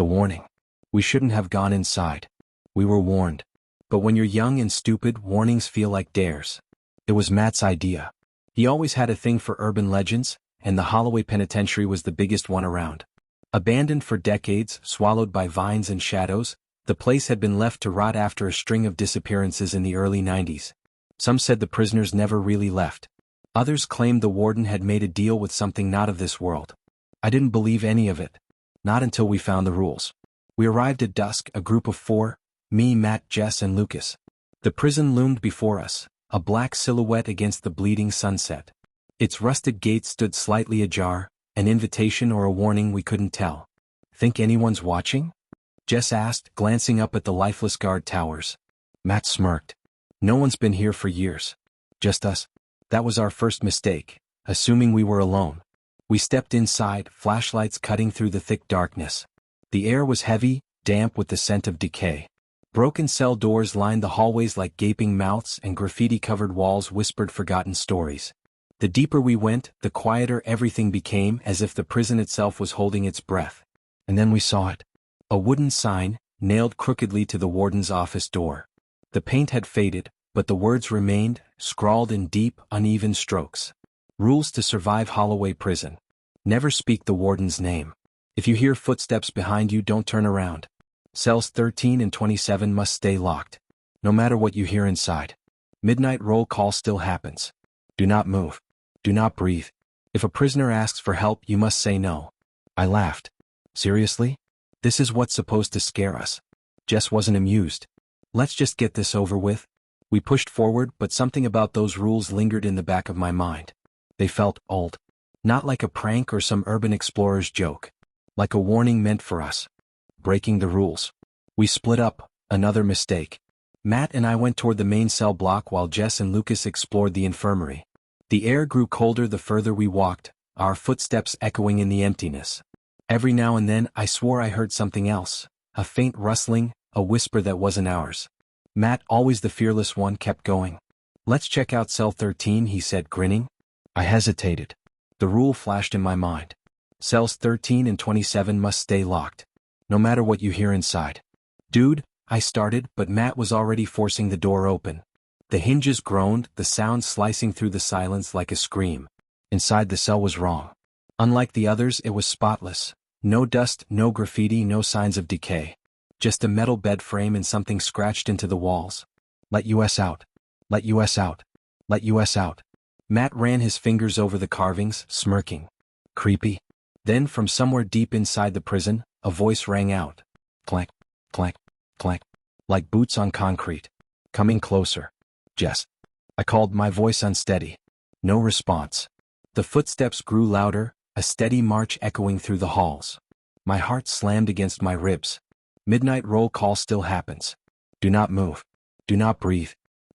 The warning. We shouldn't have gone inside. We were warned. But when you're young and stupid, warnings feel like dares. It was Matt's idea. He always had a thing for urban legends, and the Holloway Penitentiary was the biggest one around. Abandoned for decades, swallowed by vines and shadows, the place had been left to rot after a string of disappearances in the early 90s. Some said the prisoners never really left. Others claimed the warden had made a deal with something not of this world. I didn't believe any of it. Not until we found the rules. We arrived at dusk, a group of 4, me, Matt, Jess, and Lucas. The prison loomed before us, a black silhouette against the bleeding sunset. Its rusted gates stood slightly ajar, an invitation or a warning we couldn't tell. Think anyone's watching? Jess asked, glancing up at the lifeless guard towers. Matt smirked. No one's been here for years. Just us. That was our first mistake, assuming we were alone. We stepped inside, flashlights cutting through the thick darkness. The air was heavy, damp with the scent of decay. Broken cell doors lined the hallways like gaping mouths, and graffiti-covered walls whispered forgotten stories. The deeper we went, the quieter everything became, as if the prison itself was holding its breath. And then we saw it. A wooden sign, nailed crookedly to the warden's office door. The paint had faded, but the words remained, scrawled in deep, uneven strokes. Rules to survive Holloway Prison. Never speak the warden's name. If you hear footsteps behind you, don't turn around. Cells 13 and 27 must stay locked. No matter what you hear inside. Midnight roll call still happens. Do not move. Do not breathe. If a prisoner asks for help, you must say no. I laughed. Seriously? This is what's supposed to scare us. Jess wasn't amused. Let's just get this over with. We pushed forward, but something about those rules lingered in the back of my mind. They felt old. Not like a prank or some urban explorer's joke. Like a warning meant for us. Breaking the rules. We split up, another mistake. Matt and I went toward the main cell block while Jess and Lucas explored the infirmary. The air grew colder the further we walked, our footsteps echoing in the emptiness. Every now and then I swore I heard something else, a faint rustling, a whisper that wasn't ours. Matt, always the fearless one, kept going. Let's check out cell 13, he said, grinning. I hesitated. The rule flashed in my mind. Cells 13 and 27 must stay locked. No matter what you hear inside. Dude, I started, but Matt was already forcing the door open. The hinges groaned, the sound slicing through the silence like a scream. Inside the cell was wrong. Unlike the others, it was spotless. No dust, no graffiti, no signs of decay. Just a metal bed frame and something scratched into the walls. Let us out. Let us out. Let us out. Matt ran his fingers over the carvings, smirking. Creepy. Then from somewhere deep inside the prison, a voice rang out. Clank, clank, clank. Like boots on concrete. Coming closer. Jess. I called, my voice unsteady. No response. The footsteps grew louder, a steady march echoing through the halls. My heart slammed against my ribs. Midnight roll call still happens. Do not move. Do not breathe.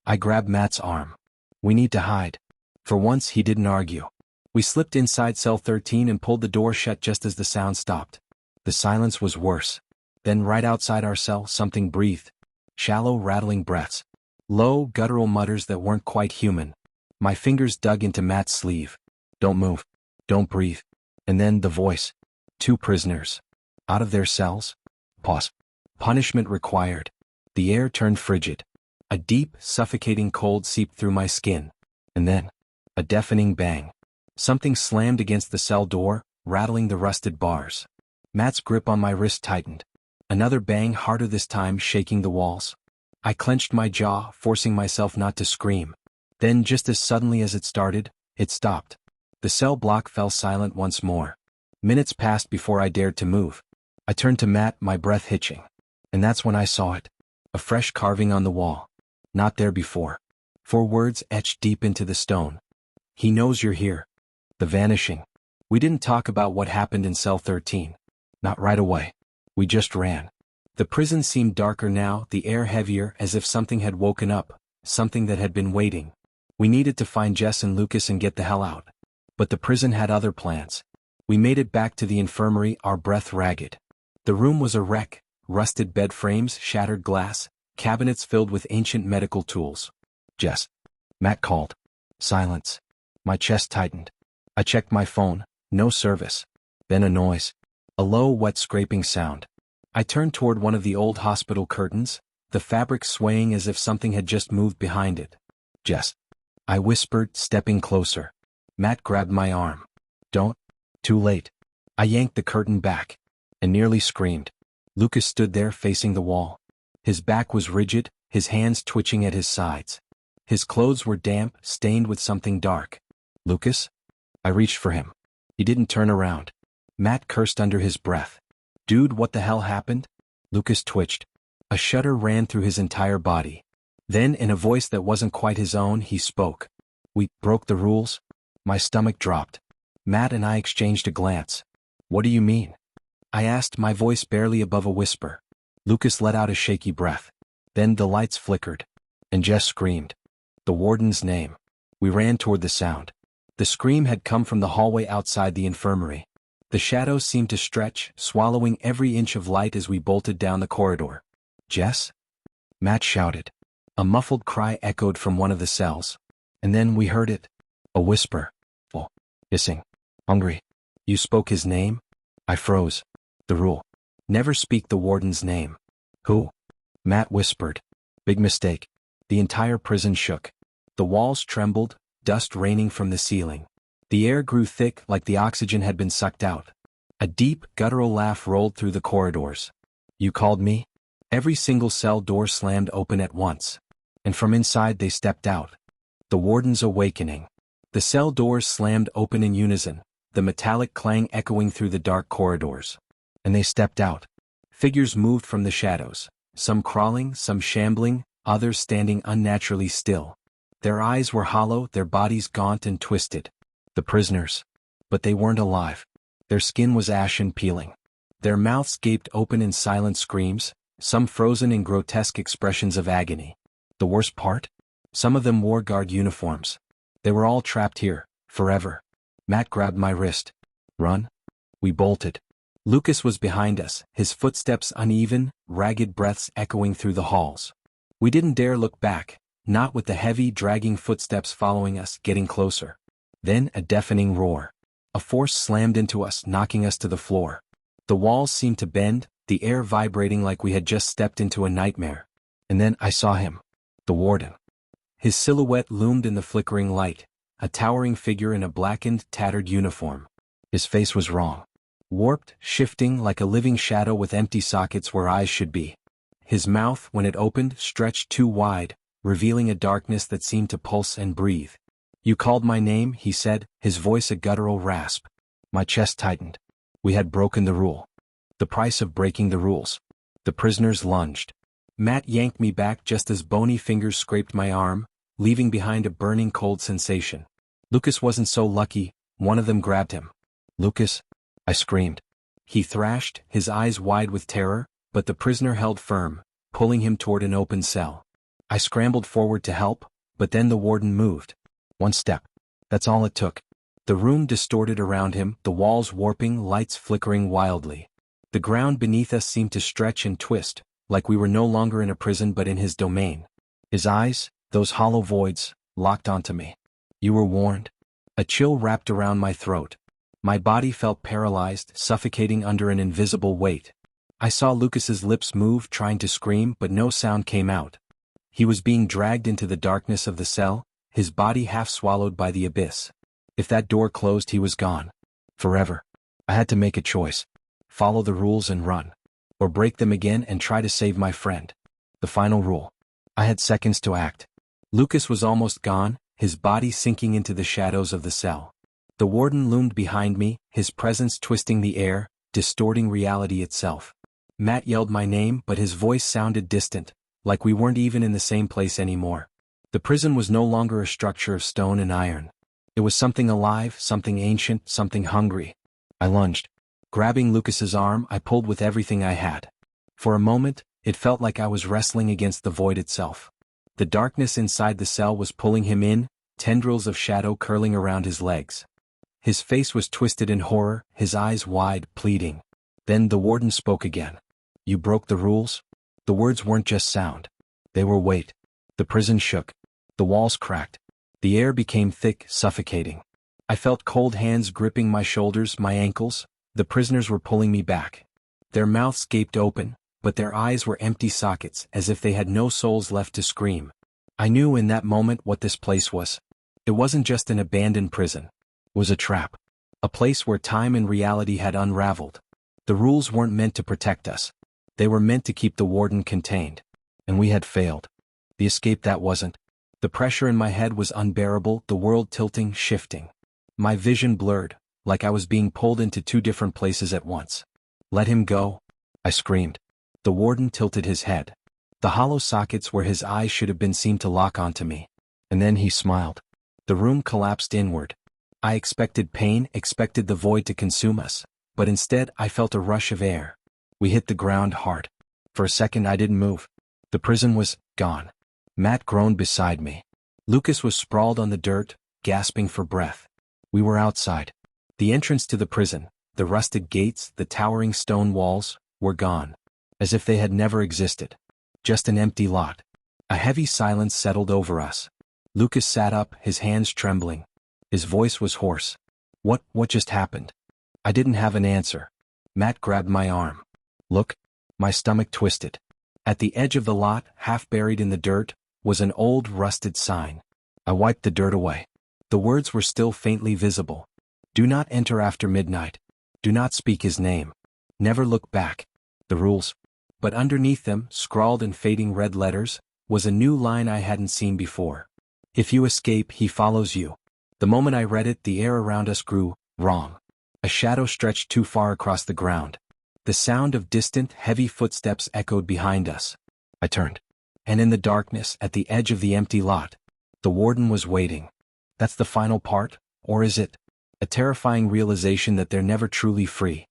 I grabbed Matt's arm. We need to hide. For once he didn't argue. We slipped inside cell 13 and pulled the door shut just as the sound stopped. The silence was worse. Then right outside our cell, something breathed. Shallow, rattling breaths. Low, guttural mutters that weren't quite human. My fingers dug into Matt's sleeve. Don't move. Don't breathe. And then the voice. 2 prisoners. Out of their cells. Pause. Punishment required. The air turned frigid. A deep, suffocating cold seeped through my skin. And then, a deafening bang. Something slammed against the cell door, rattling the rusted bars. Matt's grip on my wrist tightened. Another bang, harder this time, shaking the walls. I clenched my jaw, forcing myself not to scream. Then, just as suddenly as it started, it stopped. The cell block fell silent once more. Minutes passed before I dared to move. I turned to Matt, my breath hitching. And that's when I saw it. A fresh carving on the wall. Not there before. 4 words etched deep into the stone. He knows you're here. The vanishing. We didn't talk about what happened in cell 13. Not right away. We just ran. The prison seemed darker now, the air heavier, as if something had woken up, something that had been waiting. We needed to find Jess and Lucas and get the hell out. But the prison had other plans. We made it back to the infirmary, our breath ragged. The room was a wreck, rusted bed frames, shattered glass, cabinets filled with ancient medical tools. Jess. Matt called. Silence. My chest tightened. I checked my phone. No service. Then a noise. A low, wet scraping sound. I turned toward one of the old hospital curtains, the fabric swaying as if something had just moved behind it. Jess. I whispered, stepping closer. Matt grabbed my arm. Don't. Too late. I yanked the curtain back and nearly screamed. Lucas stood there facing the wall. His back was rigid, his hands twitching at his sides. His clothes were damp, stained with something dark. Lucas? I reached for him. He didn't turn around. Matt cursed under his breath. Dude, what the hell happened? Lucas twitched. A shudder ran through his entire body. Then, in a voice that wasn't quite his own, he spoke. We broke the rules? My stomach dropped. Matt and I exchanged a glance. What do you mean? I asked, my voice barely above a whisper. Lucas let out a shaky breath. Then the lights flickered. And Jess screamed. The warden's name. We ran toward the sound. The scream had come from the hallway outside the infirmary. The shadows seemed to stretch, swallowing every inch of light as we bolted down the corridor. Jess? Matt shouted. A muffled cry echoed from one of the cells. And then we heard it. A whisper. Oh. Hissing. Hungry. You spoke his name? I froze. The rule. Never speak the warden's name. Who? Matt whispered. Big mistake. The entire prison shook. The walls trembled, dust raining from the ceiling. The air grew thick like the oxygen had been sucked out. A deep, guttural laugh rolled through the corridors. You called me? Every single cell door slammed open at once. And from inside they stepped out. The warden's awakening. The cell doors slammed open in unison, the metallic clang echoing through the dark corridors. And they stepped out. Figures moved from the shadows, some crawling, some shambling, others standing unnaturally still. Their eyes were hollow, their bodies gaunt and twisted. The prisoners. But they weren't alive. Their skin was ashen peeling. Their mouths gaped open in silent screams, some frozen in grotesque expressions of agony. The worst part? Some of them wore guard uniforms. They were all trapped here, forever. Matt grabbed my wrist. Run? We bolted. Lucas was behind us, his footsteps uneven, ragged breaths echoing through the halls. We didn't dare look back, not with the heavy, dragging footsteps following us, getting closer. Then a deafening roar. A force slammed into us, knocking us to the floor. The walls seemed to bend, the air vibrating like we had just stepped into a nightmare. And then I saw him. The warden. His silhouette loomed in the flickering light, a towering figure in a blackened, tattered uniform. His face was wrong. Warped, shifting like a living shadow with empty sockets where eyes should be. His mouth, when it opened, stretched too wide, revealing a darkness that seemed to pulse and breathe. You called my name, he said, his voice a guttural rasp. My chest tightened. We had broken the rule. The price of breaking the rules. The prisoners lunged. Matt yanked me back just as bony fingers scraped my arm, leaving behind a burning cold sensation. Lucas wasn't so lucky, one of them grabbed him. Lucas? I screamed. He thrashed, his eyes wide with terror, but the prisoner held firm, pulling him toward an open cell. I scrambled forward to help, but then the warden moved. One step. That's all it took. The room distorted around him, the walls warping, lights flickering wildly. The ground beneath us seemed to stretch and twist, like we were no longer in a prison but in his domain. His eyes, those hollow voids, locked onto me. You were warned. A chill wrapped around my throat. My body felt paralyzed, suffocating under an invisible weight. I saw Lucas's lips move, trying to scream, but no sound came out. He was being dragged into the darkness of the cell, his body half swallowed by the abyss. If that door closed, he was gone. Forever. I had to make a choice. Follow the rules and run. Or break them again and try to save my friend. The final rule. I had seconds to act. Lucas was almost gone, his body sinking into the shadows of the cell. The warden loomed behind me, his presence twisting the air, distorting reality itself. Matt yelled my name, but his voice sounded distant, like we weren't even in the same place anymore. The prison was no longer a structure of stone and iron. It was something alive, something ancient, something hungry. I lunged. Grabbing Lucas's arm, I pulled with everything I had. For a moment, it felt like I was wrestling against the void itself. The darkness inside the cell was pulling him in, tendrils of shadow curling around his legs. His face was twisted in horror, his eyes wide, pleading. Then the warden spoke again. You broke the rules? The words weren't just sound. They were weight. The prison shook. The walls cracked. The air became thick, suffocating. I felt cold hands gripping my shoulders, my ankles. The prisoners were pulling me back. Their mouths gaped open, but their eyes were empty sockets as if they had no souls left to scream. I knew in that moment what this place was. It wasn't just an abandoned prison. It was a trap. A place where time and reality had unraveled. The rules weren't meant to protect us. They were meant to keep the warden contained. And we had failed. The escape that wasn't. The pressure in my head was unbearable, the world tilting, shifting. My vision blurred, like I was being pulled into two different places at once. "Let him go," I screamed. The warden tilted his head. The hollow sockets where his eyes should have been seemed to lock onto me. And then he smiled. The room collapsed inward. I expected pain, expected the void to consume us, but instead I felt a rush of air. We hit the ground hard. For a second I didn't move. The prison was gone. Matt groaned beside me. Lucas was sprawled on the dirt, gasping for breath. We were outside. The entrance to the prison, the rusted gates, the towering stone walls, were gone. As if they had never existed. Just an empty lot. A heavy silence settled over us. Lucas sat up, his hands trembling. His voice was hoarse. What just happened?" I didn't have an answer. Matt grabbed my arm. "Look." My stomach twisted. At the edge of the lot, half buried in the dirt, was an old rusted sign. I wiped the dirt away. The words were still faintly visible. "Do not enter after midnight. Do not speak his name. Never look back." The rules. But underneath them, scrawled in fading red letters, was a new line I hadn't seen before. "If you escape, he follows you." The moment I read it, the air around us grew wrong. A shadow stretched too far across the ground. The sound of distant, heavy footsteps echoed behind us. I turned. And in the darkness, at the edge of the empty lot, the warden was waiting. That's the final part, or is it? A terrifying realization that they're never truly free.